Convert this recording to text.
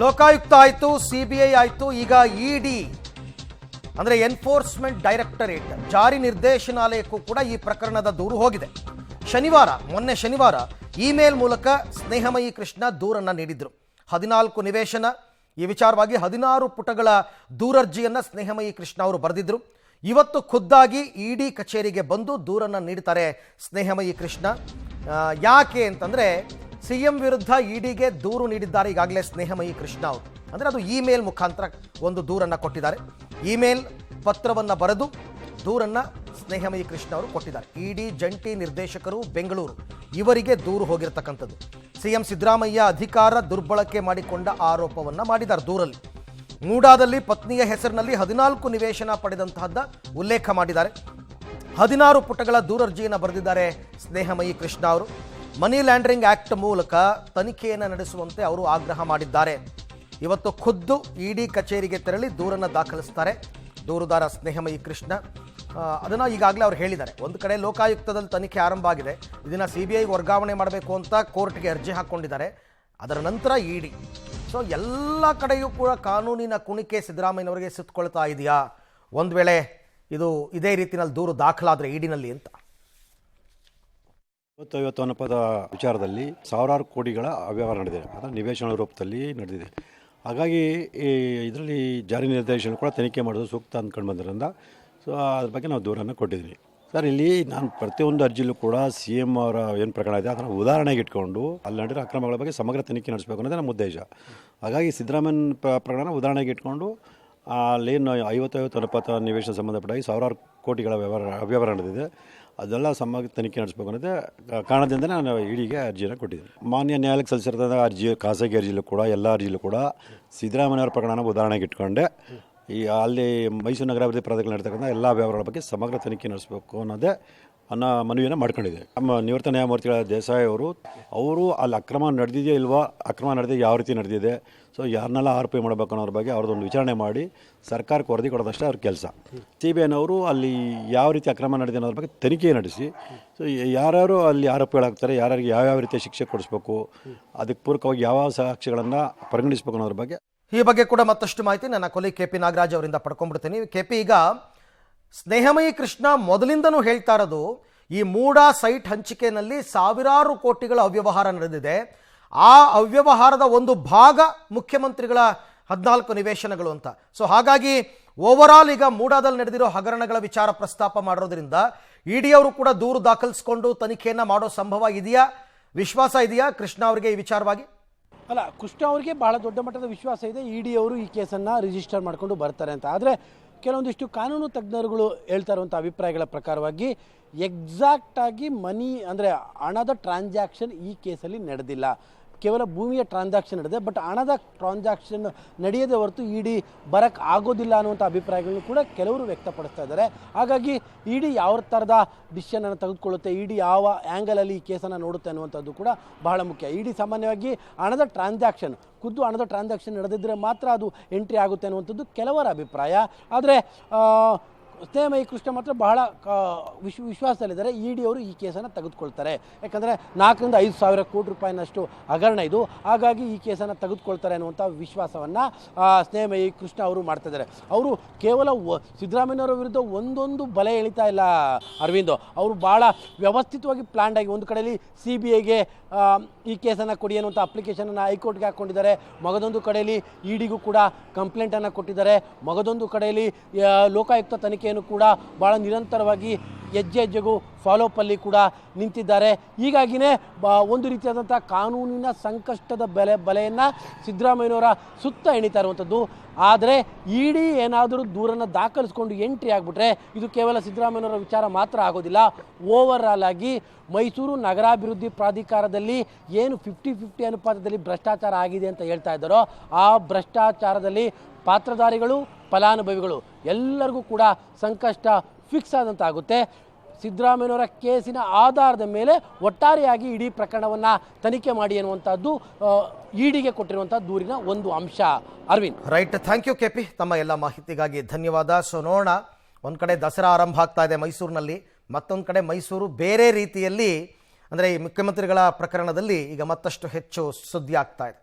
ಲೋಕಾಯುಕ್ತ ಆಯಿತು, ಸಿಬಿಐ ಆಯಿತು, ಈಗ ಇಡಿ ಅಂದರೆ ಎನ್ಫೋರ್ಸ್ಮೆಂಟ್ ಡೈರೆಕ್ಟರೇಟ್ ಜಾರಿ ನಿರ್ದೇಶನಾಲಯಕ್ಕೂ ಕೂಡ ಈ ಪ್ರಕರಣದ ದೂರು ಹೋಗಿದೆ. ಮೊನ್ನೆ ಶನಿವಾರ ಇಮೇಲ್ ಮೂಲಕ ಸ್ನೇಹಮಯಿ ಕೃಷ್ಣ ದೂರನ್ನು ನೀಡಿದ್ರು. 14 ನಿವೇಶನ ಈ ವಿಚಾರವಾಗಿ 16 ಪುಟಗಳ ದೂರರ್ಜಿಯನ್ನು ಸ್ನೇಹಮಯಿ ಕೃಷ್ಣ ಅವರು ಬರೆದಿದ್ರು. ಇವತ್ತು ಖುದ್ದಾಗಿ ಇಡಿ ಕಚೇರಿಗೆ ಬಂದು ದೂರನ್ನು ನೀಡ್ತಾರೆ ಸ್ನೇಹಮಯಿ ಕೃಷ್ಣ. ಯಾಕೆ ಅಂತಂದರೆ ಸಿಎಂ ವಿರುದ್ಧ ಇಡಿಗೆ ದೂರು ನೀಡಿದ್ದಾರೆ ಈಗಾಗಲೇ ಸ್ನೇಹಮಯಿ ಕೃಷ್ಣ ಅವರು. ಅಂದರೆ ಅದು ಇಮೇಲ್ ಮುಖಾಂತರ ಒಂದು ದೂರನ್ನು ಕೊಟ್ಟಿದ್ದಾರೆ. ಇಮೇಲ್ ಪತ್ರವನ್ನು ಬರೆದು ದೂರನ್ನು ಸ್ನೇಹಮಯಿ ಕೃಷ್ಣ ಅವರು ಕೊಟ್ಟಿದ್ದಾರೆ. ಇಡಿ ಜಂಟಿ ನಿರ್ದೇಶಕರು ಬೆಂಗಳೂರು ಇವರಿಗೆ ದೂರು ಹೋಗಿರ್ತಕ್ಕಂಥದ್ದು. ಸಿಎಂ ಸಿದ್ದರಾಮಯ್ಯ ಅಧಿಕಾರ ದುರ್ಬಳಕೆ ಮಾಡಿಕೊಂಡ ಆರೋಪವನ್ನು ಮಾಡಿದ್ದಾರೆ ದೂರಲ್ಲಿ. ಮೂಡಾದಲ್ಲಿ ಪತ್ನಿಯ ಹೆಸರಿನಲ್ಲಿ 14 ನಿವೇಶನ ಪಡೆದಂತಹದ್ದ ಉಲ್ಲೇಖ ಮಾಡಿದ್ದಾರೆ. 16 ಪುಟಗಳ ದೂರರ್ಜಿಯನ್ನು ಬರೆದಿದ್ದಾರೆ ಸ್ನೇಹಮಯಿ ಕೃಷ್ಣ ಅವರು. ಮನಿ ಲ್ಯಾಂಡ್ರಿಂಗ್ ಆಕ್ಟ್ ಮೂಲಕ ತನಿಖೆಯನ್ನು ನಡೆಸುವಂತೆ ಅವರು ಆಗ್ರಹ ಮಾಡಿದ್ದಾರೆ. ಇವತ್ತು ಖುದ್ದು ಇಡಿ ಕಚೇರಿಗೆ ತೆರಳಿ ದೂರನ್ನು ದಾಖಲಿಸ್ತಾರೆ ದೂರುದಾರ ಸ್ನೇಹಮಯಿ ಕೃಷ್ಣ. ಅದನ್ನು ಈಗಾಗಲೇ ಅವರು ಹೇಳಿದ್ದಾರೆ. ಒಂದು ಕಡೆ ಲೋಕಾಯುಕ್ತದಲ್ಲಿ ತನಿಖೆ ಆರಂಭ ಆಗಿದೆ, ಇದನ್ನು ಸಿಬಿಐಗೆ ವರ್ಗಾವಣೆ ಮಾಡಬೇಕು ಅಂತ ಕೋರ್ಟ್ಗೆ ಅರ್ಜಿ ಹಾಕ್ಕೊಂಡಿದ್ದಾರೆ. ಅದರ ನಂತರ ಇಡಿ. ಸೊ ಎಲ್ಲ ಕಡೆಯೂ ಕೂಡ ಕಾನೂನಿನ ಕುಣಿಕೆ ಸಿದ್ದರಾಮಯ್ಯನವರಿಗೆ ಸುತ್ತಕೊಳ್ತಾ ಇದೆಯಾ, ಒಂದು ವೇಳೆ ಇದೇ ರೀತಿಯಲ್ಲಿ ದೂರು ದಾಖಲಾದರೆ ಇಡಿನಲ್ಲಿ ಅಂತ. 50 ಅನ್ನಪದ ವಿಚಾರದಲ್ಲಿ ಸಾವಿರಾರು ಕೋಟಿಗಳ ಅವ್ಯವಹಾರ ನಡೆದಿದೆ. ಅದರ ನಿವೇಶನ ರೂಪದಲ್ಲಿ ನಡೆದಿದೆ. ಹಾಗಾಗಿ ಇದರಲ್ಲಿ ಜಾರಿ ನಿರ್ದೇಶನ ಕೂಡ ತನಿಖೆ ಮಾಡೋದು ಸೂಕ್ತ ಅಂದ್ಕೊಂಡು ಬಂದ್ರಿಂದ ಸೊ ಅದ್ರ ಬಗ್ಗೆ ನಾವು ದೂರನ್ನು ಕೊಟ್ಟಿದ್ದೀನಿ. ಸರ್, ಇಲ್ಲಿ ನಾನು ಪ್ರತಿಯೊಂದು ಅರ್ಜಿಲೂ ಕೂಡ CM ಅವರ ಏನು ಪ್ರಕರಣ ಇದೆ ಅದನ್ನು ಉದಾಹರಣೆಗೆ ಇಟ್ಕೊಂಡು ಅಲ್ಲಿ ನಡೆದಿರೋ ಅಕ್ರಮಗಳ ಬಗ್ಗೆ ಸಮಗ್ರ ತನಿಖೆ ನಡೆಸಬೇಕು ಅನ್ನೋದೇ ನಮ್ಮ ಉದ್ದೇಶ. ಹಾಗಾಗಿ ಸಿದ್ದರಾಮಯ್ಯ ಪ್ರಕರಣ ಉದಾಹರಣೆಗೆ ಇಟ್ಕೊಂಡು ಅಲ್ಲೇನು 50-50 ನಿವೇಶನ ಸಂಬಂಧಪಟ್ಟಾಗಿ ಸಾವಿರಾರು ಕೋಟಿಗಳ ಅವ್ಯವಹಾರ ನಡೆದಿದೆ, ಅದೆಲ್ಲ ಸಮಗ್ರ ತನಿಖೆ ನಡೆಸಬೇಕು ಅನ್ನೋದೇ ಕಾರಣದಿಂದ ನಾನು ಇಡಿಗೆ ಅರ್ಜಿಯನ್ನು ಕೊಟ್ಟಿದ್ದೀನಿ. ಮಾನ್ಯ ನ್ಯಾಯಾಲಯಕ್ಕೆ ಸಲ್ಲಿಸಿರ್ತಂಥ ಅರ್ಜಿ, ಖಾಸಗಿ ಅರ್ಜಿಲೂ ಕೂಡ ಎಲ್ಲ ಅರ್ಜಿಲೂ ಕೂಡ ಸಿದ್ದರಾಮಯ್ಯವರ ಪ್ರಕರಣ ಉದಾಹರಣೆಗೆ ಇಟ್ಕೊಂಡೆ ಅಲ್ಲಿ ಮೈಸೂರು ನಗರಾಭಿವೃದ್ಧಿ ಪ್ರಾಧಿಕಾರ ನಡೀತಕ್ಕಂಥ ಎಲ್ಲ ವ್ಯವಹಾರಗಳ ಬಗ್ಗೆ ಸಮಗ್ರ ತನಿಖೆ ನಡೆಸಬೇಕು ಅನ್ನೋದೇ ಮನವಿಯನ್ನು ಮಾಡ್ಕೊಂಡಿದೆ. ನಮ್ಮ ನಿವೃತ್ತ ನ್ಯಾಯಮೂರ್ತಿಗಳ ದೇಸಾಯಿ ಅವರು ಅಲ್ಲಿ ಅಕ್ರಮ ನಡೆದಿದೆಯೋ ಇಲ್ವಾ, ಅಕ್ರಮ ನಡೆದಿದೆ ಯಾವ ರೀತಿ ನಡೆದಿದೆ, ಸೊ ಯಾರನ್ನೆಲ್ಲ ಆರೋಪಿ ಮಾಡಬೇಕು ಅನ್ನೋದ್ರ ಬಗ್ಗೆ ಅವ್ರದ್ದೊಂದು ವಿಚಾರಣೆ ಮಾಡಿ ಸರ್ಕಾರಕ್ಕೆ ವರದಿ ಕೊಡೋದಷ್ಟೇ ಅವ್ರ ಕೆಲಸ. CBIನವರು ಅಲ್ಲಿ ಯಾವ ರೀತಿ ಅಕ್ರಮ ನಡೆದಿದೆ ಅನ್ನೋದ್ರ ಬಗ್ಗೆ ತನಿಖೆ ನಡೆಸಿ ಸೊ ಯಾರ್ಯಾರು ಅಲ್ಲಿ ಆರೋಪಿಗಳಾಗ್ತಾರೆ, ಯಾರ್ಯಾರಿಗೆ ಯಾವ್ಯಾವ ರೀತಿಯ ಶಿಕ್ಷೆ ಕೊಡಿಸ್ಬೇಕು, ಅದಕ್ಕೆ ಪೂರಕವಾಗಿ ಯಾವ ಸಾಕ್ಷಿಗಳನ್ನು ಪರಿಗಣಿಸಬೇಕು ಅನ್ನೋದ್ರ ಬಗ್ಗೆ ಈ ಬಗ್ಗೆ ಕೂಡ ಮತ್ತಷ್ಟು ಮಾಹಿತಿ ನನ್ನ ಕೊಲಿ KP ನಾಗರಾಜ್ ಅವರಿಂದ ಪಡ್ಕೊಂಡ್ಬಿಡ್ತೀನಿ. KP, ಈಗ ಸ್ನೇಹಮಯಿ ಕೃಷ್ಣ ಮೊದಲಿಂದನೂ ಹೇಳ್ತಾ ಇರೋದು ಈ ಮೂಡಾ ಸೈಟ್ ಹಂಚಿಕೆಯಲ್ಲಿ ಸಾವಿರಾರು ಕೋಟಿಗಳ ಅವ್ಯವಹಾರ ನಡೆದಿದೆ. ಆ ಅವ್ಯವಹಾರದ ಒಂದು ಭಾಗ ಮುಖ್ಯಮಂತ್ರಿಗಳ 14 ನಿವೇಶನಗಳು ಅಂತ. ಸೊ ಹಾಗಾಗಿ ಓವರಾಲ್ ಈಗ ಮೂಡಾದಲ್ಲಿ ನಡೆದಿರೋ ಹಗರಣಗಳ ವಿಚಾರ ಪ್ರಸ್ತಾಪ ಮಾಡಿರೋದ್ರಿಂದ ಇಡಿ ಅವರು ಕೂಡ ದೂರು ದಾಖಲಿಸಿಕೊಂಡು ತನಿಖೆಯನ್ನು ಮಾಡೋ ಸಂಭವ ಇದೆಯಾ, ವಿಶ್ವಾಸ ಇದೆಯಾ ಕೃಷ್ಣ ಅವರಿಗೆ ಈ ವಿಚಾರವಾಗಿ? ಅಲ್ಲ, ಕೃಷ್ಣ ಅವರಿಗೆ ಬಹಳ ದೊಡ್ಡ ಮಟ್ಟದ ವಿಶ್ವಾಸ ಇದೆ ಇಡಿ ಅವರು ಈ ಕೇಸನ್ನು ರಿಜಿಸ್ಟರ್ ಮಾಡಿಕೊಂಡು ಬರ್ತಾರೆ ಅಂತ. ಆದರೆ ಕೆಲವೊಂದಿಷ್ಟು ಕಾನೂನು ತಜ್ಞರುಗಳು ಹೇಳ್ತಾ ಇರುವಂಥ ಅಭಿಪ್ರಾಯಗಳ ಪ್ರಕಾರವಾಗಿ ಎಕ್ಸಾಕ್ಟಾಗಿ ಮನಿ ಅಂದರೆ ಹಣದ ಟ್ರಾನ್ಸಾಕ್ಷನ್ ಈ ಕೇಸಲ್ಲಿ ನಡೆದಿಲ್ಲ. ಕೇವಲ ಭೂಮಿಯ ಟ್ರಾನ್ಸಾಕ್ಷನ್ ನಡೆದಿದೆ, ಬಟ್ ಹಣದ ಟ್ರಾನ್ಸಾಕ್ಷನ್ ನಡೆಯದೇ ಹೊರತು ಇಡಿ ಬರಕ್ಕೆ ಆಗೋದಿಲ್ಲ ಅನ್ನುವಂಥ ಅಭಿಪ್ರಾಯಗಳನ್ನು ಕೂಡ ಕೆಲವರು ವ್ಯಕ್ತಪಡಿಸ್ತಾ ಇದ್ದಾರೆ. ಹಾಗಾಗಿ ಇಡಿ ಯಾವ ಥರದ ಡಿಸಿಷನನ್ನು ತೆಗೆದುಕೊಳ್ಳುತ್ತೆ, ಇಡಿ ಯಾವ ಆ್ಯಂಗಲಲ್ಲಿ ಈ ಕೇಸನ್ನು ನೋಡುತ್ತೆ ಅನ್ನುವಂಥದ್ದು ಕೂಡ ಬಹಳ ಮುಖ್ಯ. ಇಡಿ ಸಾಮಾನ್ಯವಾಗಿ ಹಣದ ಟ್ರಾನ್ಸಾಕ್ಷನ್ ನಡೆದಿದ್ದರೆ ಮಾತ್ರ ಅದು ಎಂಟ್ರಿ ಆಗುತ್ತೆ ಅನ್ನುವಂಥದ್ದು ಕೆಲವರ ಅಭಿಪ್ರಾಯ. ಆದರೆ ಸ್ನೇಹಮಯಿ ಕೃಷ್ಣ ಮಾತ್ರ ಬಹಳ ವಿಶ್ವಾಸದಲ್ಲಿದ್ದಾರೆ ಇಡಿ ಅವರು ಈ ಕೇಸನ್ನು ತೆಗೆದುಕೊಳ್ತಾರೆ. ಯಾಕಂದರೆ 4-5 ಸಾವಿರ ಕೋಟಿ ರೂಪಾಯಿನಷ್ಟು ಹಗರಣ ಇದು. ಹಾಗಾಗಿ ಈ ಕೇಸನ್ನು ತೆಗೆದುಕೊಳ್ತಾರೆ ಅನ್ನುವಂಥ ವಿಶ್ವಾಸವನ್ನು ಸ್ನೇಹಮಯಿ ಕೃಷ್ಣ ಅವರು ಮಾಡ್ತಾಯಿದ್ದಾರೆ. ಅವರು ಕೇವಲ ಸಿದ್ದರಾಮಯ್ಯನವರ ವಿರುದ್ಧ ಒಂದೊಂದು ಬಲೆ ಎಳಿತಾ ಇಲ್ಲ ಅರವಿಂದ್. ಅವರು ಭಾಳ ವ್ಯವಸ್ಥಿತವಾಗಿ ಪ್ಲ್ಯಾನ್ಡ್ ಆಗಿ ಒಂದು ಕಡೆಯಲ್ಲಿ CBIಗೆ ಈ ಕೇಸನ್ನು ಕೊಡಿ ಅನ್ನುವಂಥ ಅಪ್ಲಿಕೇಶನನ್ನು ಹೈಕೋರ್ಟ್ಗೆ ಹಾಕ್ಕೊಂಡಿದ್ದಾರೆ. ಮಗದೊಂದು ಕಡೆಯಲ್ಲಿ ಇಡಿಗೂ ಕೂಡ ಕಂಪ್ಲೇಂಟನ್ನು ಕೊಟ್ಟಿದ್ದಾರೆ. ಮಗದೊಂದು ಕಡೆಯಲ್ಲಿ ಲೋಕಾಯುಕ್ತ ತನಿಖೆಯನ್ನು ಕೂಡ ಭಾಳ ನಿರಂತರವಾಗಿ ಹೆಜ್ಜೆಗೂ ಫಾಲೋಅಪ್ಪಲ್ಲಿ ಕೂಡ ನಿಂತಿದ್ದಾರೆ. ಹೀಗಾಗಿಯೇ ಒಂದು ರೀತಿಯಾದಂಥ ಕಾನೂನಿನ ಸಂಕಷ್ಟದ ಬಲೆಯನ್ನು ಸಿದ್ದರಾಮಯ್ಯನವರ ಸುತ್ತ ಎಣಿತಾ ಇರುವಂಥದ್ದು. ಆದರೆ ಇಡಿ ಏನಾದರೂ ದೂರನ್ನು ದಾಖಲಿಸ್ಕೊಂಡು ಎಂಟ್ರಿ ಆಗಿಬಿಟ್ರೆ ಇದು ಕೇವಲ ಸಿದ್ದರಾಮಯ್ಯನವರ ವಿಚಾರ ಮಾತ್ರ ಆಗೋದಿಲ್ಲ. ಓವರಾಲ್ ಆಗಿ ಮೈಸೂರು ನಗರಾಭಿವೃದ್ಧಿ ಪ್ರಾಧಿಕಾರದಲ್ಲಿ ಏನು 50-50 ಅನುಪಾತದಲ್ಲಿ ಭ್ರಷ್ಟಾಚಾರ ಆಗಿದೆ ಅಂತ ಹೇಳ್ತಾ ಇದ್ದಾರೋ ಆ ಭ್ರಷ್ಟಾಚಾರದಲ್ಲಿ ಪಾತ್ರಧಾರಿಗಳು, ಫಲಾನುಭವಿಗಳು ಎಲ್ಲರಿಗೂ ಕೂಡ ಸಂಕಷ್ಟ ಫಿಕ್ಸ್ ಆದಂತಾಗುತ್ತೆ. ಸಿದ್ದರಾಮಯ್ಯನವರ ಕೇಸಿನ ಆಧಾರದ ಮೇಲೆ ಒಟ್ಟಾರೆಯಾಗಿ ಇಡೀ ಪ್ರಕರಣವನ್ನು ತನಿಖೆ ಮಾಡಿ ಅನ್ನುವಂಥದ್ದು ಇಡಿಗೆ ಕೊಟ್ಟಿರುವಂಥ ದೂರಿನ ಒಂದು ಅಂಶ. Arvind, right, thank you KP, ತಮ್ಮ ಎಲ್ಲ ಮಾಹಿತಿಗಾಗಿ ಧನ್ಯವಾದ. ಸೊ ನೋಡೋಣ, ಒಂದು ಕಡೆ ದಸರಾ ಆರಂಭ ಆಗ್ತಾ ಇದೆ ಮೈಸೂರಿನಲ್ಲಿ, ಮತ್ತೊಂದು ಕಡೆ ಮೈಸೂರು ಬೇರೆ ರೀತಿಯಲ್ಲಿ ಅಂದರೆ ಈ ಮುಖ್ಯಮಂತ್ರಿಗಳ ಪ್ರಕರಣದಲ್ಲಿ ಈಗ ಮತ್ತಷ್ಟು ಹೆಚ್ಚು ಸುದ್ದಿ ಆಗ್ತಾ ಇದೆ.